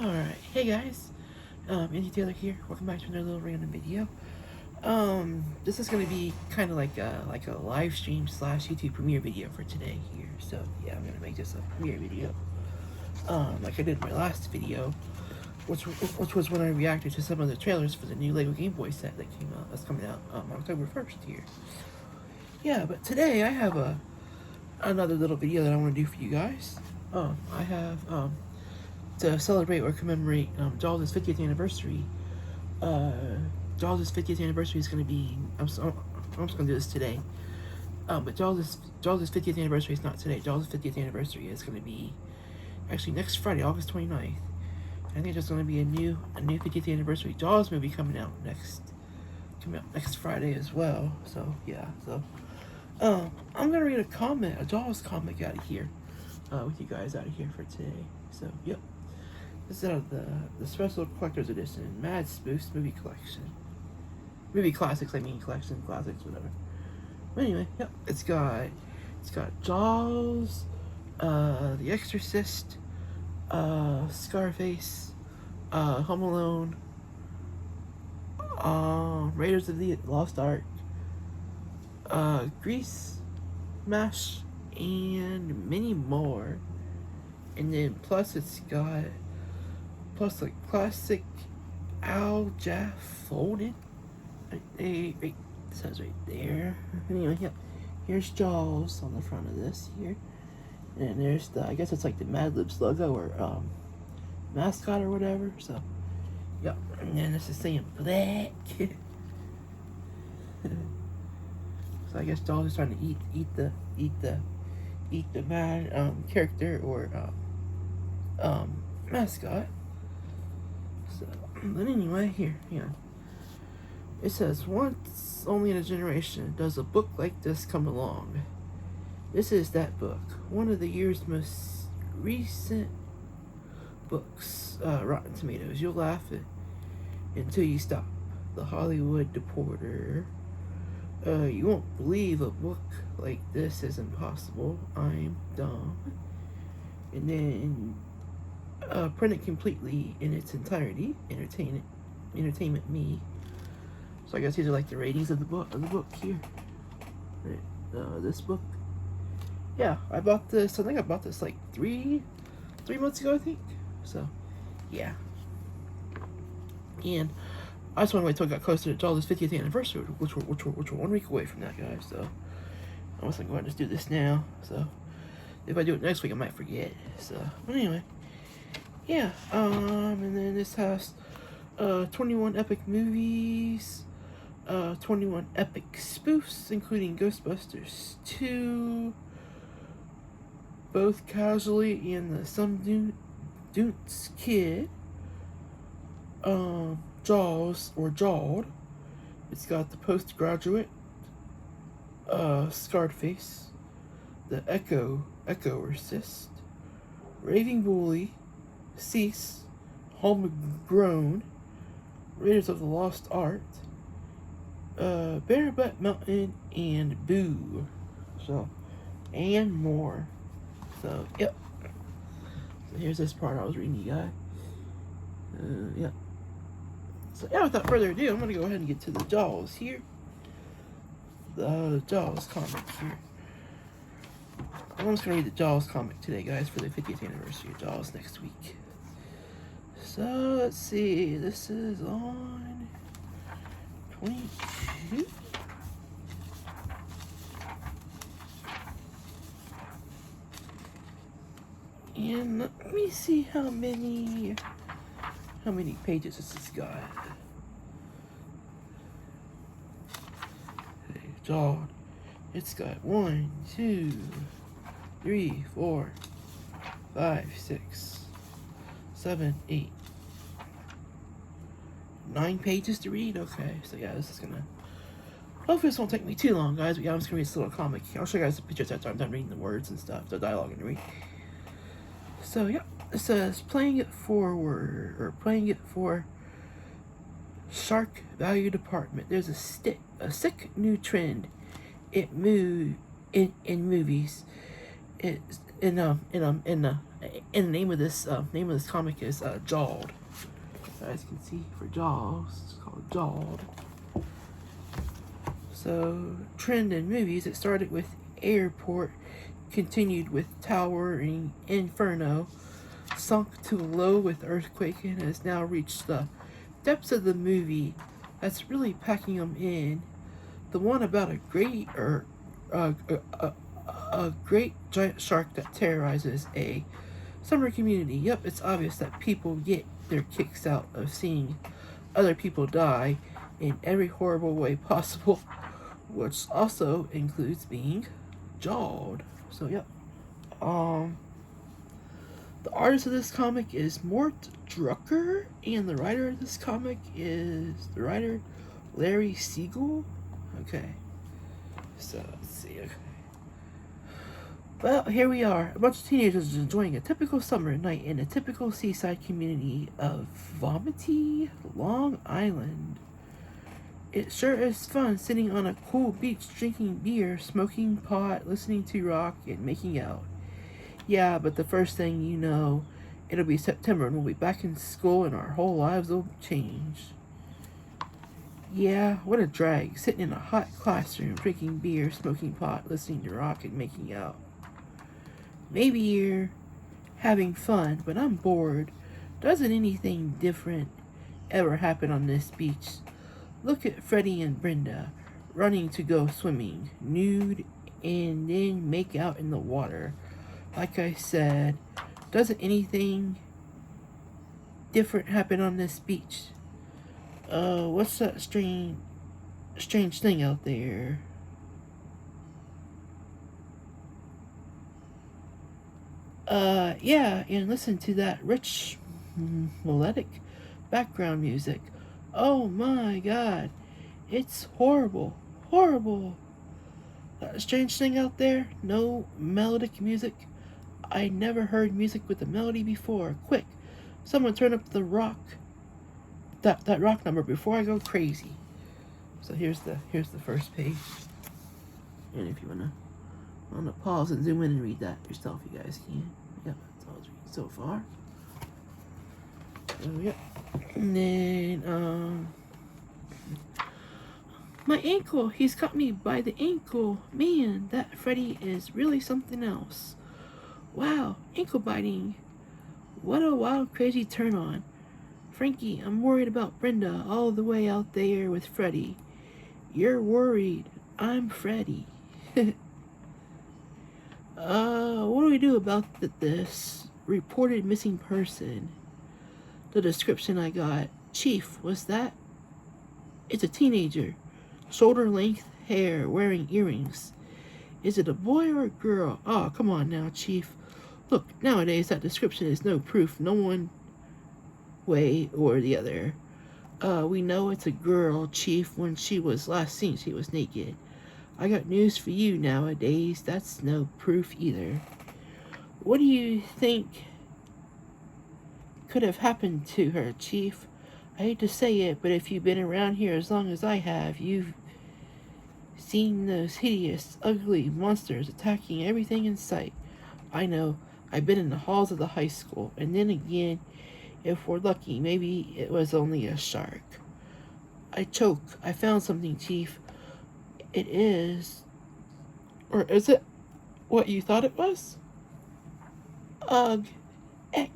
Alright, hey guys, Andy Taylor here. Welcome back to another little random video. This is gonna be kind of like a live stream slash YouTube premiere video for today here. So yeah, I'm gonna make this a premiere video. Like I did in my last video, which was when I reacted to some of the trailers for the new Lego Game Boy set that came out. That's coming out October 1st here. Yeah, but today I have another little video that I want to do for you guys. I have to celebrate or commemorate Jaws' 50th anniversary. Jaws' 50th anniversary is going to be. I'm just going to do this today. But Jaws' 50th anniversary is not today. Jaws' 50th anniversary is going to be actually next Friday, August 29th. I think there's going to be a new 50th anniversary Jaws movie coming out next Friday as well. So yeah, I'm gonna read a Jaws comic out of here, with you guys out of here for today. So yep. This is out of the special collector's edition, Mad Spoofs movie collection. Movie classics, collection, classics, whatever. But anyway, yep, it's got Jaws, The Exorcist, Scarface, Home Alone, Raiders of the Lost Ark, Grease, MASH, and many more. And then plus it's got like classic Al Jaff folded. Right, it says right there. Anyway, yeah. Here's Jaws on the front of this here. And there's I guess it's like the Mad Libs logo or mascot or whatever. So yeah. And then this is saying black. So I guess Jaws is trying to eat the mad character or mascot. So, but anyway, here, it says, once only in a generation does a book like this come along. This is that book, one of the year's most recent books. Rotten Tomatoes. You'll laugh until you stop. The Hollywood Deporter. You won't believe a book like this is impossible. I'm dumb. And then print it completely in its entirety. Entertainment Me. So I guess these are like the ratings of the book here. Right. This book. Yeah, I bought this. I think I bought this like three months ago, I think. So, yeah. And I just want to wait till it got closer to Jaws' 50th anniversary, which we're 1 week away from that, guys. So I was like, go ahead and just do this now. So if I do it next week, I might forget. So anyway, yeah. And then this has 21 epic movies, 21 epic spoofs, including Ghostbusters 2, both Casually and the Some Dudes Kid. Jaws or Jawed. It's got the Postgraduate, Scarface, the Echoercist, Raving Bully, Cease, Homegrown, Raiders of the Lost Art, Barebutt Mountain, and Boo. So, and more. So, yep. So here's this part I was reading you guys. Yep. So yeah, without further ado, I'm going to go ahead and get to the Jaws here. The Jaws comic here. I'm just going to read the Jaws comic today, guys, for the 50th anniversary of Jaws next week. So, let's see. This is on 22. And let me see how many pages this has got. Okay, Jawed. It's got 1, 2, 3, 4, 5, 6, 7, 8, 9 pages to read. Okay, so yeah, this is gonna. Hopefully, this won't take me too long, guys. But yeah, I'm just gonna read this little comic. I'll show you guys the pictures after I'm done reading the words and stuff, the dialogue and read. So yeah. It says, playing it for Shark Value Department. There's a sick new trend in movies. in the name of this comic is Jawed. As you can see, for Jaws, it's called Jawed. So, trend in movies, it started with Airport, continued with Towering Inferno, sunk to low with Earthquake, and has now reached the depths of the movie that's really packing them in. The one about a great giant shark that terrorizes a summer community. Yep, it's obvious that people get their kicks out of seeing other people die in every horrible way possible, which also includes being jawed. So yep. The artist of this comic is Mort Drucker, and the writer of this comic is the writer Larry Siegel. Okay. So let's see. Okay. Well, here we are. A bunch of teenagers enjoying a typical summer night in a typical seaside community of Vomity, Long Island. It sure is fun sitting on a cool beach, drinking beer, smoking pot, listening to rock, and making out. Yeah, but the first thing you know, it'll be September and we'll be back in school and our whole lives will change. Yeah, what a drag, sitting in a hot classroom, drinking beer, smoking pot, listening to rock, and making out. Maybe you're having fun, but I'm bored. Doesn't anything different ever happen on this beach? Look at Freddie and Brenda running to go swimming, nude, and then make out in the water. Like I said, doesn't anything different happen on this beach? What's that strange thing out there? Yeah, and listen to that rich, melodic background music. Oh my god, it's horrible, horrible. That strange thing out there, no melodic music. I never heard music with a melody before. Quick, someone turn up the rock, that rock number before I go crazy. So here's the first page, and if you wanna pause and zoom in and read that yourself, you guys can. Yep, that's all I was reading so far. So yep, and then my ankle, he's got me by the ankle. Man, that Freddy is really something else. Wow, ankle biting. What a wild, crazy turn on. Frankie, I'm worried about Brenda all the way out there with Freddy. You're worried. I'm Freddy. What do we do about this reported missing person? The description I got. Chief, was that? It's a teenager. Shoulder-length hair, wearing earrings. Is it a boy or a girl? Oh, come on now, Chief. Look, nowadays that description is no proof, no one way or the other. We know it's a girl, Chief. When she was last seen, she was naked. I got news for you nowadays. That's no proof either. What do you think could have happened to her, Chief? I hate to say it, but if you've been around here as long as I have, you've seen those hideous, ugly monsters attacking everything in sight. I know. I've been in the halls of the high school, and then again, if we're lucky, maybe it was only a shark. I choke. I found something, Chief. It is... Or is it what you thought it was? Ugh. Eck.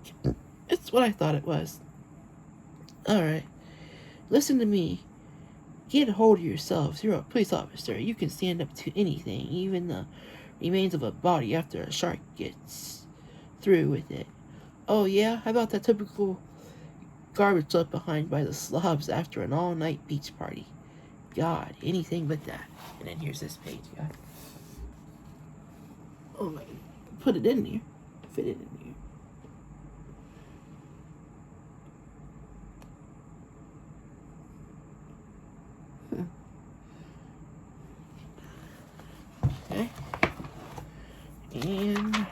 It's what I thought it was. Alright. Listen to me. Get a hold of yourselves. You're a police officer. You can stand up to anything, even the remains of a body after a shark gets through with it. Oh yeah? How about that typical garbage left behind by the slobs after an all-night beach party? God, anything but that. And then here's this page, guys. Oh my, put it in there. Fit it in there. Okay. And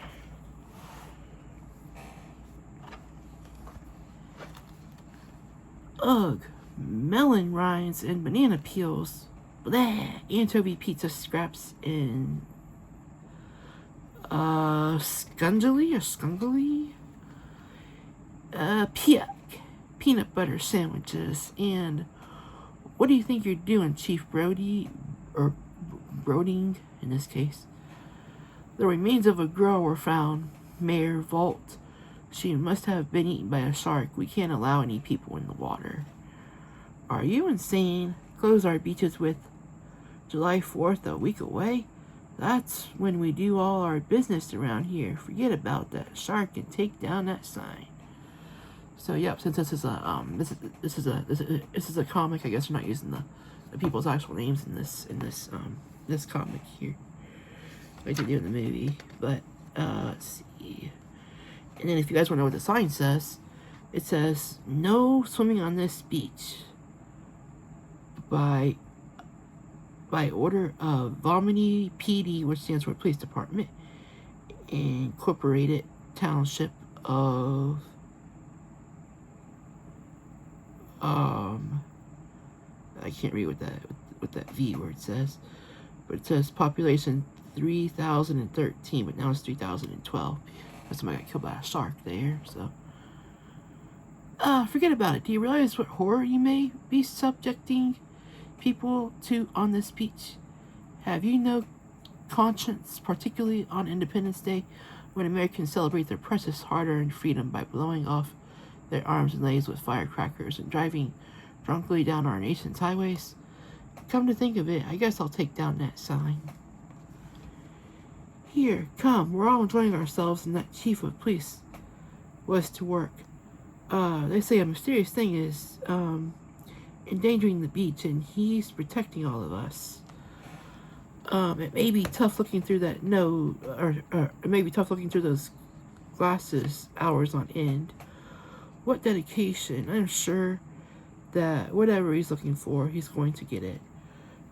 ugh, melon rinds and banana peels. Blah, anchovy pizza scraps and Scungily or Skungly? Peanut butter sandwiches. And what do you think you're doing, Chief Brody? Or Broding, in this case. The remains of a girl were found. Mayor Vault. She must have been eaten by a shark. We can't allow any people in the water. Are you insane? Close our beaches with July 4th a week away? That's when we do all our business around here. Forget about that shark and take down that sign. So yep, since this is a this is a comic, I guess we're not using the people's actual names in this comic here, like they do in the movie. But let's see. And then if you guys want to know what the sign says, it says no swimming on this beach by order of Valmini PD, which stands for Police Department, Incorporated Township of I can't read what that V word says, but it says population 3,013, but now it's 3,012. Somebody got killed by a shark there, so forget about it. Do you realize what horror you may be subjecting people to on this beach? Have you no conscience, particularly on Independence Day, when Americans celebrate their precious hard-earned freedom by blowing off their arms and legs with firecrackers and driving drunkenly down our nation's highways? Come to think of it, I guess I'll take down that sign. Here, come, we're all enjoying ourselves, and that chief of police was to work. They say a mysterious thing is endangering the beach, and he's protecting all of us. It may be tough looking through that it may be tough looking through those glasses hours on end. What dedication! I'm sure that whatever he's looking for, he's going to get it.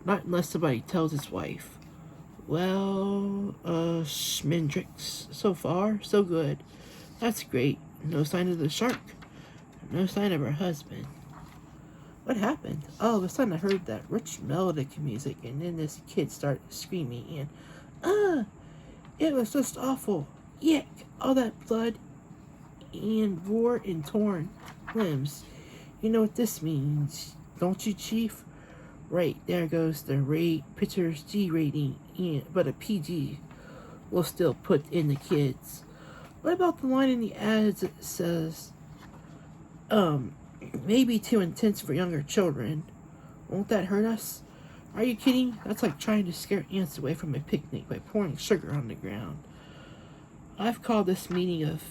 Not unless somebody tells his wife. Well, Schmendrix, so far, so good. That's great. No sign of the shark. No sign of her husband. What happened? All of a sudden I heard that rich melodic music, and then this kid started screaming, and, it was just awful. Yuck, all that blood, and gore and torn limbs. You know what this means, don't you, Chief? Right, there goes the picture's G rating, but a PG will still put in the kids. What about the line in the ads that says, maybe too intense for younger children? Won't that hurt us? Are you kidding? That's like trying to scare ants away from a picnic by pouring sugar on the ground. I've called this meeting of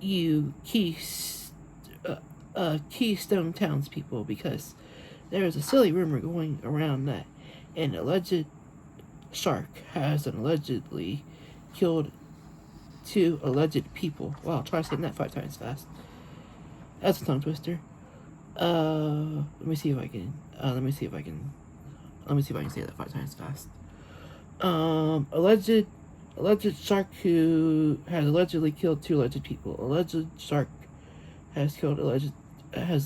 you Keystone townspeople because there is a silly rumor going around that an alleged shark has allegedly killed 2 alleged people. Wow, try saying that 5 times fast. That's a tongue twister. Let me see if I can say that 5 times fast. Alleged shark who has allegedly killed 2 alleged people. Alleged shark has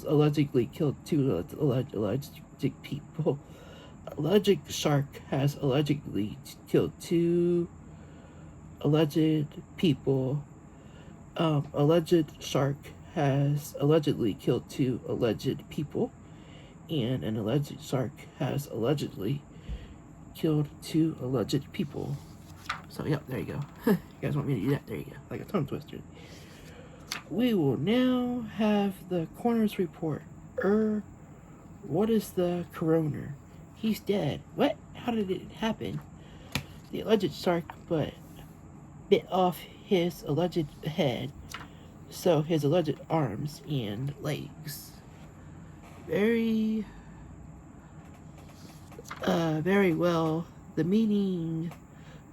allegedly killed 2 alleged people. Alleged shark has allegedly killed 2 alleged people. Alleged shark has allegedly killed 2 alleged people, and an alleged shark has allegedly killed 2 alleged people. So, yep, there you go. You guys want me to do that? There you go. Like a tongue twister. We will now have the coroner's report. What is the coroner? He's dead. What? How did it happen? The alleged shark bit off his alleged head, so his alleged arms and legs. Very well. The meeting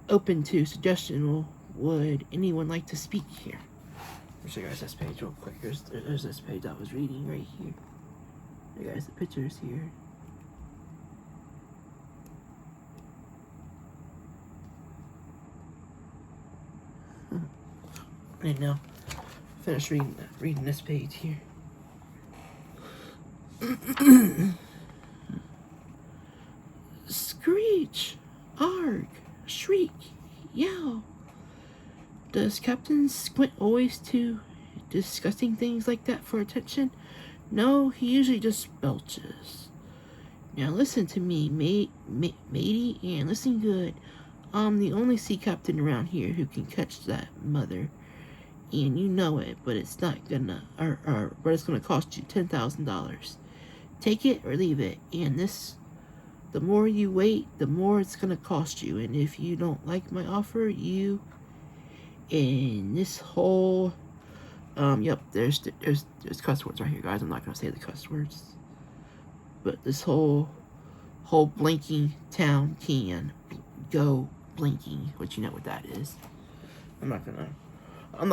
open to suggestion. Would anyone like to speak here? I'll show you guys this page real quick. There's this page I was reading right here. You guys, the pictures here. And now, finish reading this page here. Screech, arg, shriek, Yeah. Does Captain Squint always do disgusting things like that for attention? No, he usually just belches. Now listen to me, matey, and listen good. I'm the only sea captain around here who can catch that mother. And you know it, but it's not gonna, but it's gonna cost you $10,000. Take it or leave it. And the more you wait, the more it's gonna cost you. And if you don't like my offer, and this whole, yep, there's cuss words right here, guys. I'm not gonna say the cuss words, but this whole blinking town can go blinking, which you know what that is. I'm not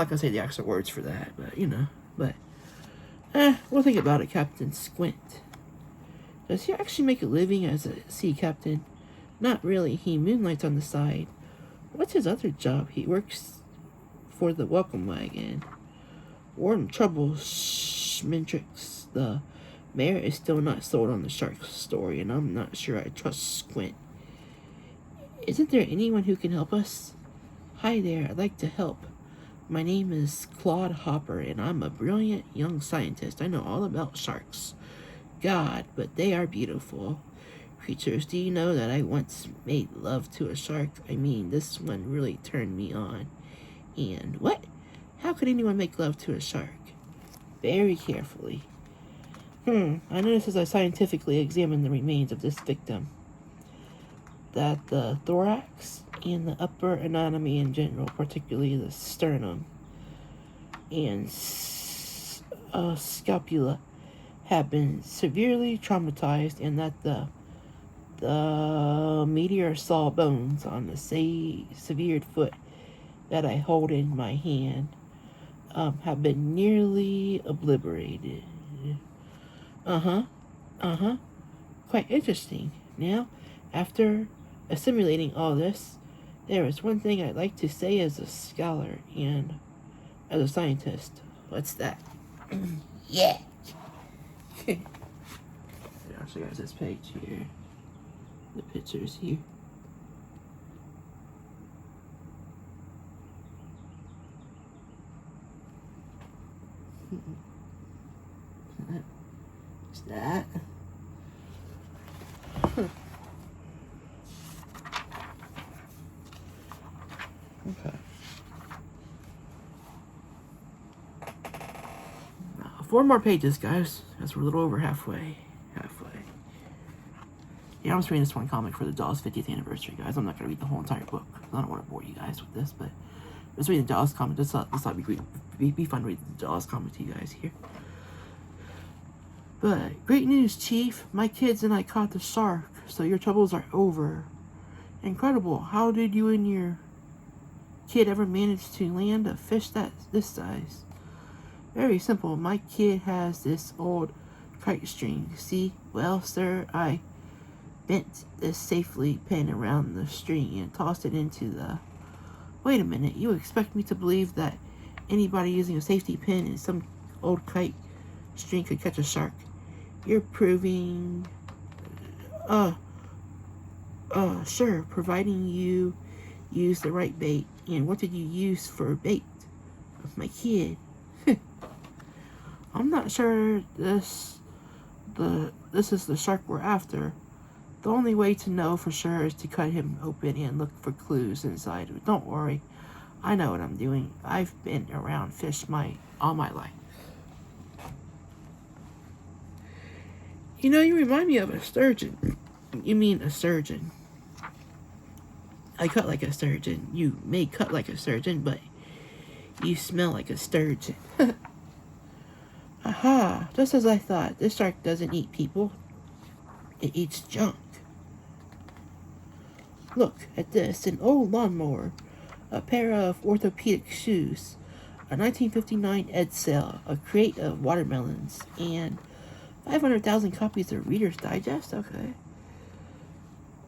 gonna say the actual words for that, but you know. But we'll think about it, Captain Squint. Does he actually make a living as a sea captain? Not really. He moonlights on the side. What's his other job? He works for the welcome wagon. We're in trouble, Schmendrix. The mayor is still not sold on the shark story, and I'm not sure I trust Squint. Isn't there anyone who can help us? Hi there, I'd like to help. My name is Claude Hopper, and I'm a brilliant young scientist. I know all about sharks. God, but they are beautiful creatures. Do you know that I once made love to a shark? I mean, this one really turned me on. And what? How could anyone make love to a shark? Very carefully. I noticed as I scientifically examined the remains of this victim that the thorax and the upper anatomy in general, particularly the sternum and scapula, have been severely traumatized, and that the meteor saw bones on the severed foot that I hold in my hand have been nearly obliterated. Quite interesting. Now, after assimilating all this, there is one thing I'd like to say as a scholar and as a scientist. What's that? Yeah. I'll show you guys this page here. The pictures here. What's that? Okay. 4 more pages, guys. Because we're a little over halfway. Yeah, I'm just reading this one comic for the Jaws 50th anniversary, guys. I'm not going to read the whole entire book. I don't want to bore you guys with this, but just reading the Jaws comic. This thought be fun to read the Jaws comic to you guys here. But, great news, Chief. My kids and I caught the shark, so your troubles are over. Incredible. How did you and your kid ever manage to land a fish this size? Very simple. My kid has this old kite string. See? Well, sir, I bent this safely pin around the string and tossed it into the... Wait a minute. You expect me to believe that anybody using a safety pin and some old kite string could catch a shark? You're proving... sure, providing you use the right bait. And what did you use for bait? Of my kid. I'm not sure this is the shark we're after. The only way to know for sure is to cut him open and look for clues inside. Don't worry, I know what I'm doing. I've been around fish all my life. You know, you remind me of a sturgeon. You mean a surgeon. I cut like a sturgeon. You may cut like a surgeon, but you smell like a sturgeon. Aha, just as I thought. This shark doesn't eat people. It eats junk. Look at this, an old lawnmower, a pair of orthopedic shoes, a 1959 Edsel, a crate of watermelons, and 500,000 copies of Reader's Digest? Okay.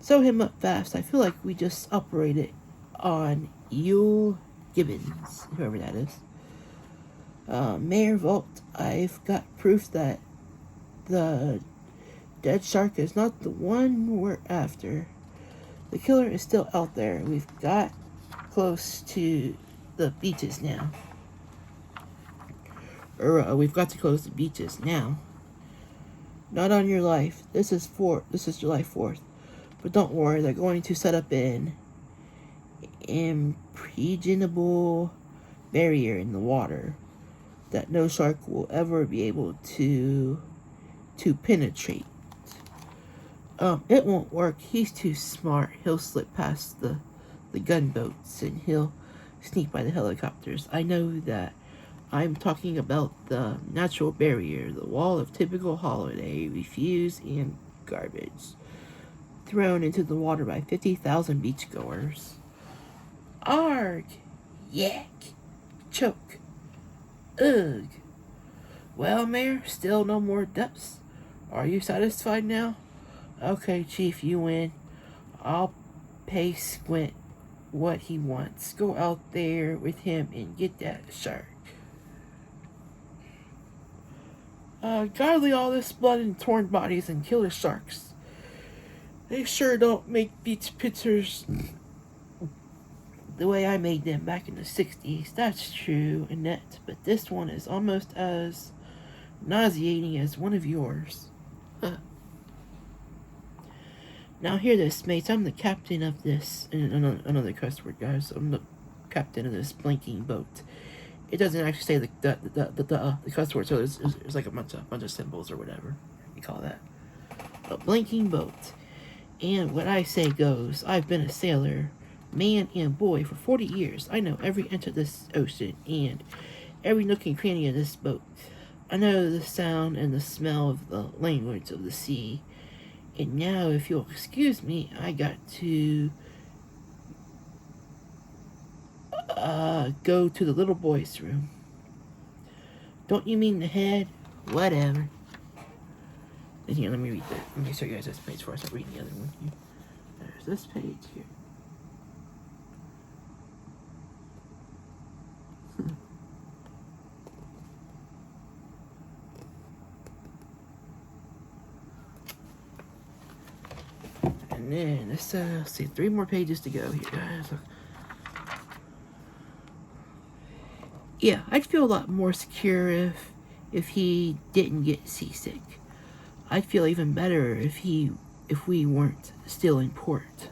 Sew him up fast. I feel like we just operated on Yule Gibbons, whoever that is. Mayor Vault, I've got proof that the dead shark is not the one we're after. The killer is still out there. We've got close to the beaches now. We've got to close the beaches now. Not on your life. This is July 4th. But don't worry, they're going to set up an impregnable barrier in the water that no shark will ever be able to penetrate. It won't work. He's too smart. He'll slip past the gunboats and he'll sneak by the helicopters. I know that. I'm talking about the natural barrier, the wall of typical holiday refuse and garbage thrown into the water by 50,000 beachgoers. Arg! Yak! Choke! Ugh! Well, Mayor, still no more depths. Are you satisfied now? Okay, Chief, you win. I'll pay Squint what he wants. Go out there with him and get that shark. Godly all this blood and torn bodies and killer sharks. They sure don't make beach pictures the way I made them back in the 60s. That's true, Annette, but this one is almost as nauseating as one of yours. Now hear this, mates. I'm the captain of this, and another cuss word, guys. I'm the captain of this blinking boat. It doesn't actually say the cuss word, so there's like a bunch of symbols or whatever you call that. A blinking boat. And what I say goes. I've been a sailor, man and boy, for 40 years. I know every inch of this ocean and every nook and cranny of this boat. I know the sound and the smell of the language of the sea. And now, if you'll excuse me, I got to go to the little boy's room. Don't you mean the head? Whatever. And here, let me read that. Let me show you guys this page before I start reading the other one here. There's this page here. And then, let's see, 3 more pages to go here, guys. Yeah, I'd feel a lot more secure if he didn't get seasick. I'd feel even better if we weren't still in port.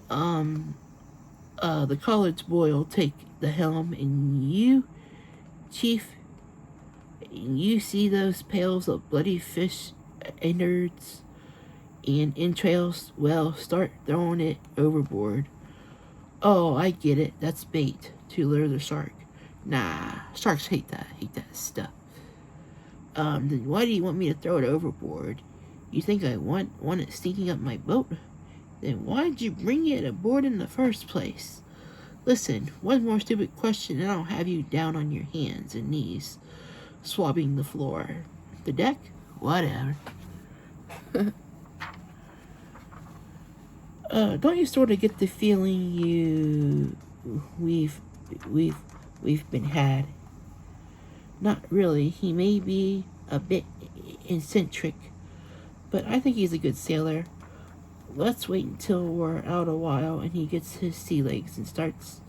The college boy will take the helm, and you, Chief, you see those pails of bloody fish innards and entrails? Well, start throwing it overboard. Oh, I get it. That's bait to lure the shark. Nah, sharks hate that stuff. Then why do you want me to throw it overboard? You think I want it sneaking up my boat? Then why'd you bring it aboard in the first place? Listen, one more stupid question and I'll have you down on your hands and knees, swabbing the floor. The deck? Whatever. Don't you sort of get the feeling we've been had? Not really. He may be a bit eccentric, but I think he's a good sailor. Let's wait until we're out a while and he gets his sea legs and starts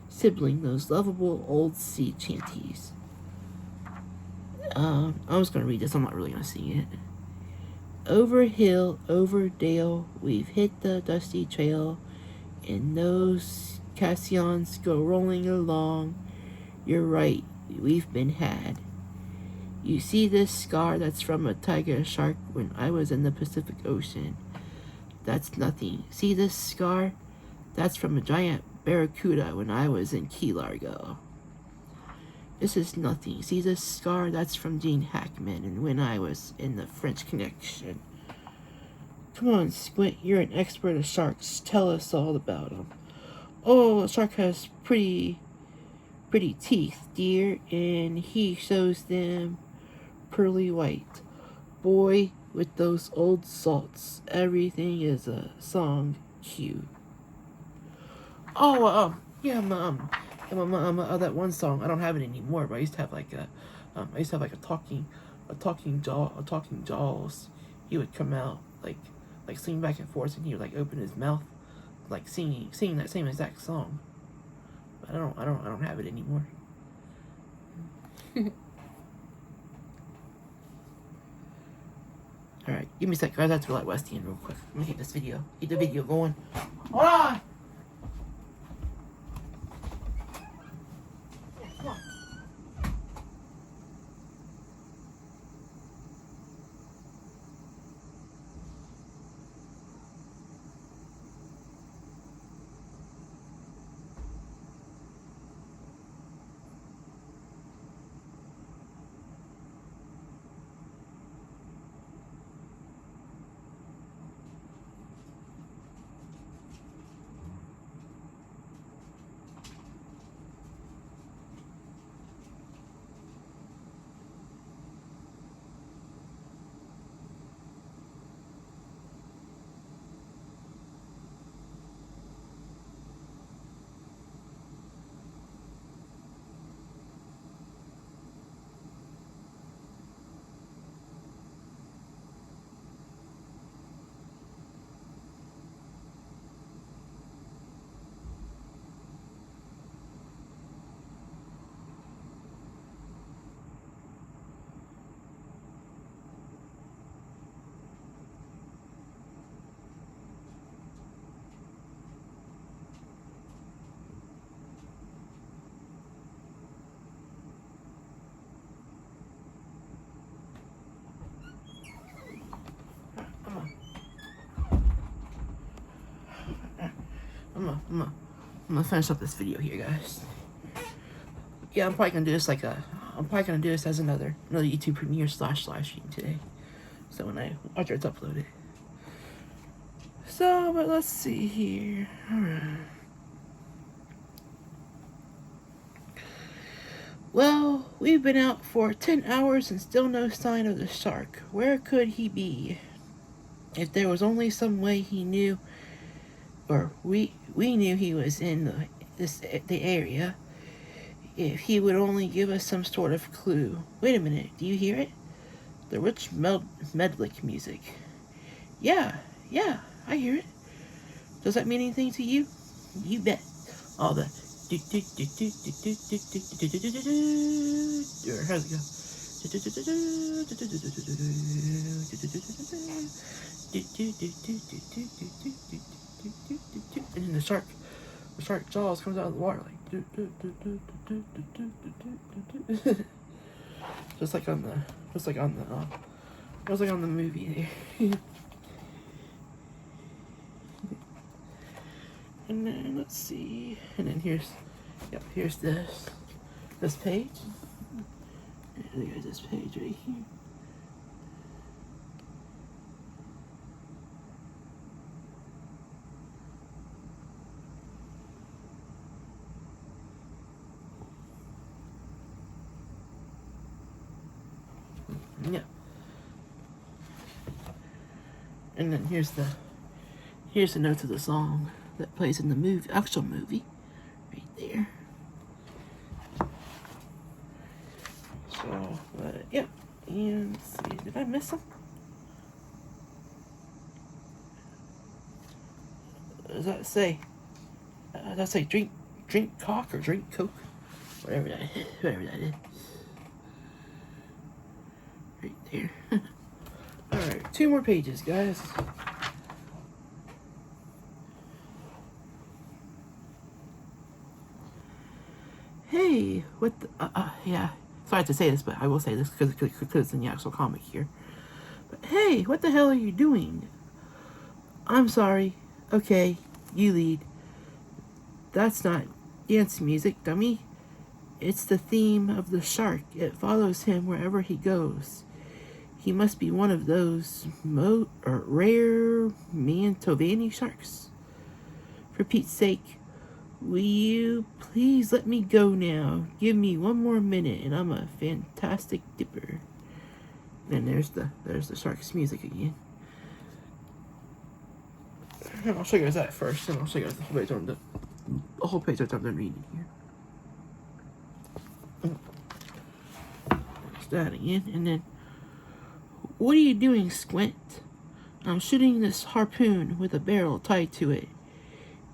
sibling those lovable old sea chanties. I was gonna read this. I'm not really gonna sing it. Over hill, over dale, we've hit the dusty trail, and those caissons go rolling along. You're right, we've been had. You see this scar? That's from a tiger shark when I was in the Pacific Ocean. That's nothing. See this scar? That's from a giant barracuda when I was in Key Largo. This is nothing. See this scar? That's from Gene Hackman and when I was in the French Connection. Come on, Squint, you're an expert of sharks. Tell us all about them. Oh, a shark has pretty teeth, dear, and he shows them pearly white. Boy, with those old salts, everything is a song cue. Oh, yeah, that one song. I don't have it anymore, but I used to have like a talking jaws. He would come out like swing back and forth, and he would like open his mouth like singing that same exact song. But I don't have it anymore. Alright, give me a sec, guys. I have to let Westy in real quick. Let me get the video going. Hold on! Come on. I'm gonna finish up this video here, guys. Yeah, I'm probably gonna do this as another YouTube premiere / stream today. So after it's uploaded. So, but let's see here. Alright. Well, we've been out for 10 hours and still no sign of the shark. Where could he be? If there was only some way he knew, or we knew he was in the area, if he would only give us some sort of clue. Wait a minute, do you hear it? The rich medlic music. Yeah, I hear it. Does that mean anything to you? You bet. All the how's it go? And then the shark jaws comes out of the water like just like on the movie there. And then let's see, and then here's this page. And there's this page right here. Yeah. And then here's the notes of the song that plays in the actual movie, right there. So, yeah. And let's see, did I miss something? Does that say? Does that say drink cock or drink coke? Whatever that is. Right there. Alright, 2 more pages, guys. Hey, what the, yeah. Sorry to say this, but I will say this because it's in the actual comic here. But hey, what the hell are you doing? I'm sorry. Okay, you lead. That's not dance music, dummy. It's the theme of the shark. It follows him wherever he goes. He must be one of those rare Mantovani sharks. For Pete's sake, will you please let me go now? Give me 1 more minute and I'm a fantastic dipper. And there's the shark's music again. And I'll show you guys that first, and I'll show you guys the whole page I'm done reading here. There's that again, and then, what are you doing, Squint? I'm shooting this harpoon with a barrel tied to it.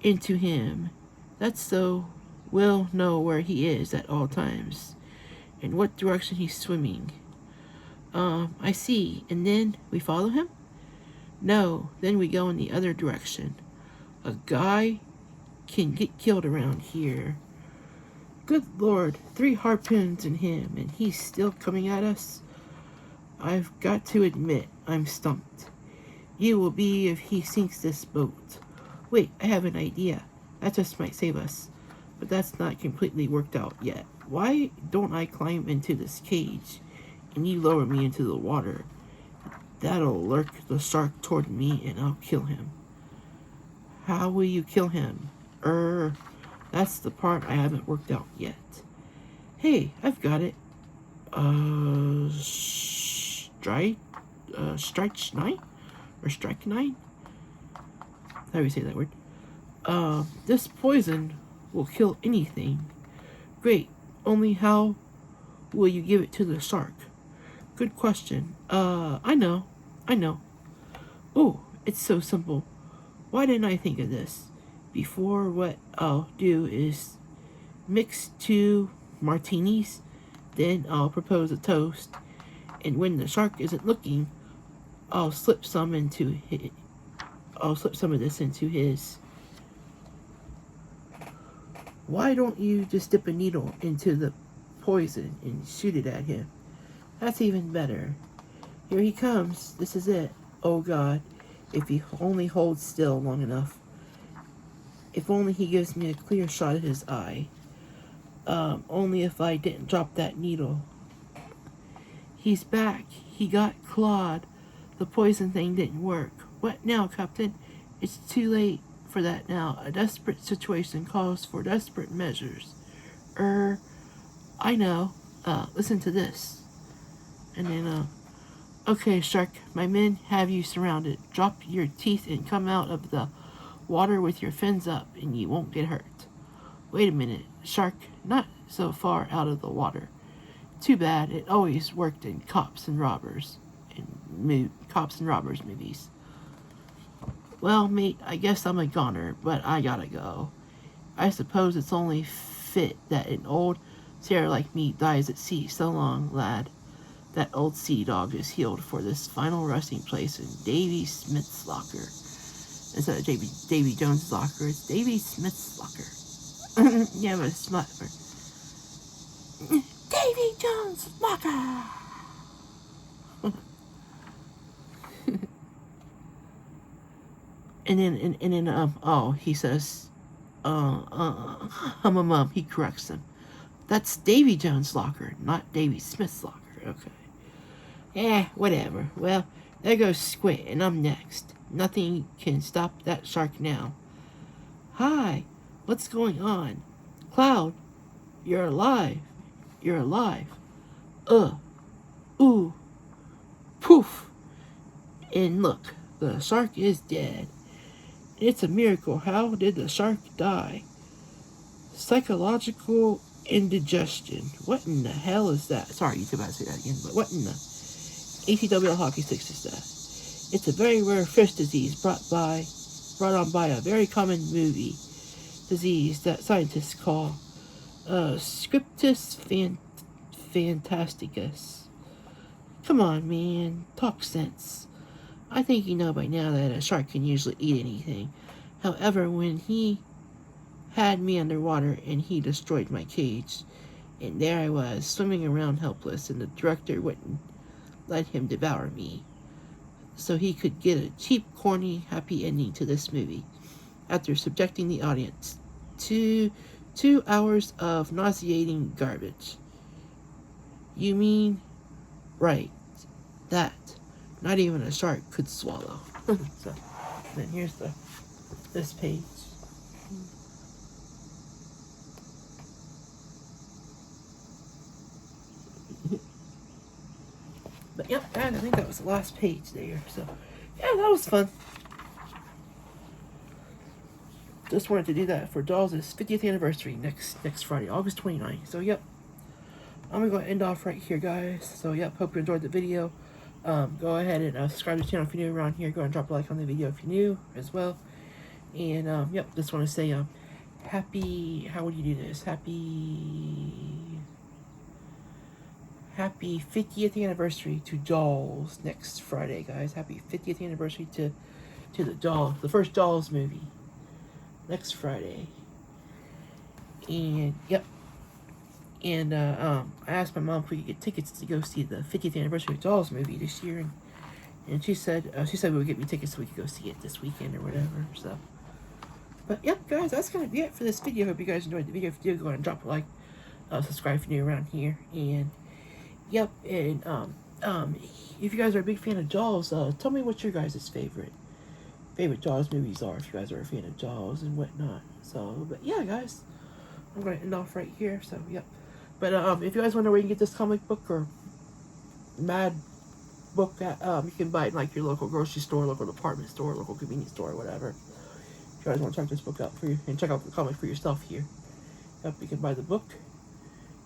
into him. That's so we'll know where he is at all times and what direction he's swimming. I see. And then we follow him? No, then we go in the other direction. A guy can get killed around here. Good Lord, 3 harpoons in him, and he's still coming at us? I've got to admit, I'm stumped. You will be if he sinks this boat. Wait, I have an idea. That just might save us. But that's not completely worked out yet. Why don't I climb into this cage, and you lower me into the water? That'll lurk the shark toward me, and I'll kill him. How will you kill him? That's the part I haven't worked out yet. Hey, I've got it. Strike 9? Or strike 9? How do we say that word? This poison will kill anything. Great. Only how will you give it to the shark? Good question. I know. Oh, it's so simple. Why didn't I think of this before? What I'll do is mix 2 martinis, then I'll propose a toast, and when the shark isn't looking, I'll slip some of this into his. Why don't you just dip a needle into the poison and shoot it at him? That's even better. Here he comes. This is it. Oh God, if he only holds still long enough. If only he gives me a clear shot at his eye. Only if I didn't drop that needle. He's back. He got clawed. The poison thing didn't work. What now, Captain? It's too late for that now. A desperate situation calls for desperate measures. I know. Listen to this. And then, okay, Shark, my men have you surrounded. Drop your teeth and come out of the water with your fins up, and you won't get hurt. Wait a minute, Shark, not so far out of the water. Too bad, it always worked in cops and robbers movies. Well, mate, I guess I'm a goner, but I gotta go. I suppose it's only fit that an old sailor like me dies at sea. So long, lad. That old sea dog is healed for this final resting place in Davy Smith's locker. Instead of Davy Jones' locker, it's Davy Smith's locker. Yeah, but it's not. Davy Jones' locker. And then, he says, he corrects him. That's Davy Jones' locker, not Davy Smith's locker. Okay. Whatever. Well, there goes Squid, and I'm next. Nothing can stop that shark now. Hi, what's going on? Cloud, you're alive. Ooh, poof. And look, the shark is dead. It's a miracle. How did the shark die? Psychological indigestion. What in the hell is that? Sorry, YouTube, I had to say that again, but what in the ACWL hockey sticks is that? It's a very rare fish disease brought on by a very common movie disease that scientists call Scriptus fantasticus. Come on, man, talk sense. I think you know by now that a shark can usually eat anything. However, when he had me underwater and he destroyed my cage, and there I was, swimming around helpless, and the director wouldn't let him devour me, so he could get a cheap, corny, happy ending to this movie, after subjecting the audience to 2 hours of nauseating garbage. You mean? Right. That. Not even a shark could swallow. So, then here's this page. But yep, guys, I think that was the last page there. So, yeah, that was fun. Just wanted to do that for Dolls' 50th anniversary next Friday, August 29th. So, yep. I'm going to go end off right here, guys. So, yep, hope you enjoyed the video. Go ahead and subscribe to the channel if you're new around here. Go and drop a like on the video if you're new as well. And yep, just want to say happy. How would you do this? Happy 50th anniversary to Jaws next Friday, guys. Happy 50th anniversary to the Jaws, the first Jaws movie, next Friday. And yep. And I asked my mom if we could get tickets to go see the 50th anniversary of Jaws movie this year, and she said we would get me tickets so we could go see it this weekend or whatever. So, but yep, guys, that's gonna be it for this video. Hope you guys enjoyed the video. If you do, go ahead and drop a like, subscribe if you're new around here, and yep, and if you guys are a big fan of Jaws, tell me what your guys' favorite Jaws movies are. If you guys are a fan of Jaws and whatnot. So, but yeah, guys, I'm gonna end off right here. So, yep. But if you guys wonder where you can get this comic book or Mad book, you can buy it in like your local grocery store, local department store, local convenience store, whatever. If you guys want to check this book out for you and check out the comic for yourself here, yep, you can buy the book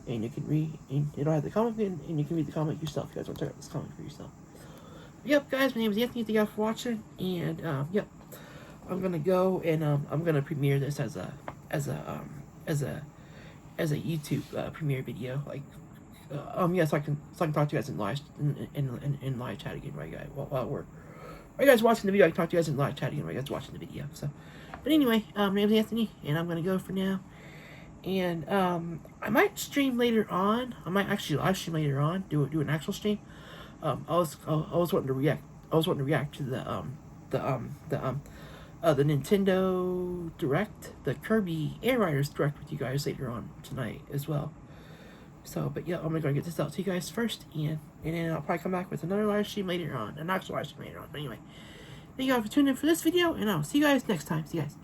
and you can read. And you don't have the comic, and you can read the comic yourself. If you guys want to check out this comic for yourself. Yep, guys, my name is Anthony. Thank you guys for watching, and yep, I'm gonna go and I'm gonna premiere this as a YouTube premiere video, like yeah, so I can talk to you guys in live chat again, right, guys? While we're you guys watching the video, I can talk to you guys in live chat again, right, guys watching the video. So, but anyway, my name's Anthony, and I'm gonna go for now. And I might stream later on. I might actually live stream later on. Do an actual stream. I was wanting to react. I was wanting to react to the Nintendo Direct, the Kirby Air Riders Direct with you guys later on tonight as well. So, but yeah, I'm gonna get this out to you guys first, and then I'll probably come back with another live stream later on, an actual live stream later on. But anyway, thank you all for tuning in for this video, and I'll see you guys next time. See you guys.